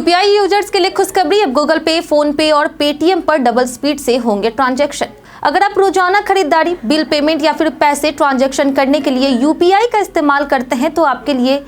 UPI users के लिए खुशखबरी। अब गूगल पे, फोन पे और पेटीएम पर डबल स्पीड से होंगे ट्रांजैक्शन। अगर आप रोजाना खरीदारी, बिल पेमेंट या फिर पैसे ट्रांजैक्शन करने के लिए यूपीआई का इस्तेमाल करते हैं तो आपके लिए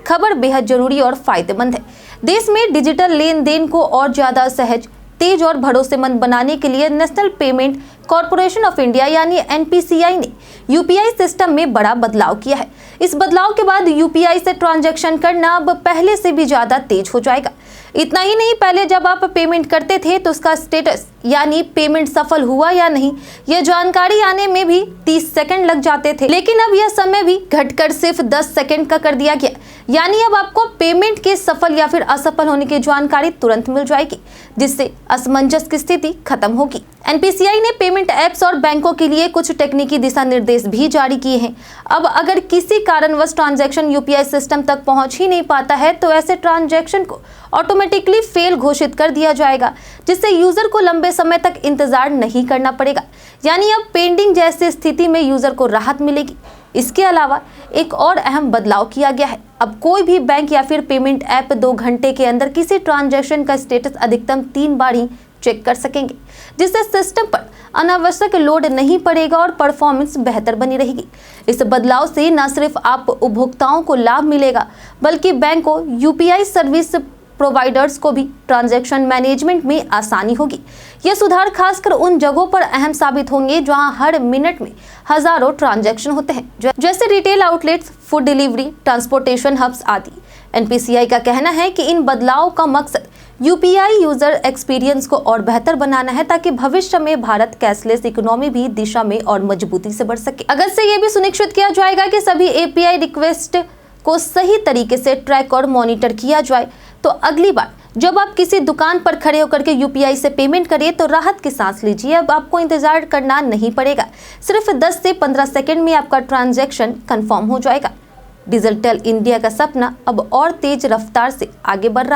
खबर बेहद जरूरी और फायदेमंद है। देश में डिजिटल लेन देन को और ज्यादा सहज, तेज और भरोसेमंद बनाने के लिए national payment corporation of India यानी एनपीसीआई ने यूपीआई सिस्टम में बड़ा बदलाव किया है। इस बदलाव के बाद यूपीआई से ट्रांजैक्शन करना अब पहले से भी ज्यादा तेज हो जाएगा। इतना ही नहीं, पहले जब आप पेमेंट करते थे तो उसका स्टेटस यानी पेमेंट सफल हुआ या नहीं, यह जानकारी आने में भी 30 सेकंड लग जाते थे, लेकिन अब यह समय भी घटकर सिर्फ 10 सेकंड का कर दिया गया। यानी अब आपको पेमेंट के सफल या फिर असफल होने की जानकारी तुरंत मिल जाएगी, जिससे असमंजस की स्थिति खत्म होगी। एनपीसीआई ने पेमेंट ऐप्स और बैंकों के लिए कुछ तकनीकी दिशा निर्देश भी जारी किए हैं। अब अगर किसी कारणवश ट्रांजैक्शन यूपीआई सिस्टम तक पहुंच ही नहीं पाता है तो ऐसे ट्रांजैक्शन को ऑटोमेटिकली फेल घोषित कर दिया जाएगा, जिससे यूजर को लंबे समय तक इंतजार नहीं करना पड़ेगा। यानी अब पेंडिंग जैसी स्थिति में यूजर को राहत मिलेगी। इसके अलावा एक और अहम बदलाव किया गया है। अब कोई भी बैंक या फिर पेमेंट ऐप 2 घंटे के अंदर किसी ट्रांजैक्शन का स्टेटस अधिकतम 3 बार ही चेक कर सकेंगे, जिससे सिस्टम पर अनावश्यक लोड नहीं पड़ेगा और परफॉर्मेंस बेहतर बनी रहेगी। इस बदलाव से न सिर्फ आप उपभोक्ताओं को लाभ मिलेगा, बल्कि बैंकों, यूपीआई सर्विस प्रोवाइडर्स को भी ट्रांजैक्शन मैनेजमेंट में आसानी होगी। ये सुधार खासकर उन जगहों पर अहम साबित होंगे जहां हर मिनट में हजारों ट्रांजैक्शन होते हैं, जैसे retail outlets, food delivery, transportation hubs आदि। एनपीसीआई का कहना है कि इन बदलावों का मकसद यूपीआई यूजर एक्सपीरियंस को और बेहतर बनाना है, ताकि भविष्य में भारत कैशलेस इकोनॉमी भी दिशा में और मजबूती से बढ़ सके। अगस्त से यह भी सुनिश्चित किया जाएगा कि सभी एपीआई रिक्वेस्ट को सही तरीके से ट्रैक और मॉनिटर किया जाए, तो अगली बार जब आप किसी दुकान पर खड़े होकर के यूपीआई से पेमेंट करिए तो राहत की सांस लीजिए। अब आपको इंतजार करना नहीं पड़ेगा, सिर्फ 10 से 15 सेकंड में आपका ट्रांजैक्शन कंफर्म हो जाएगा। डिजिटल इंडिया का सपना अब और तेज रफ्तार से आगे बढ़ रहा है।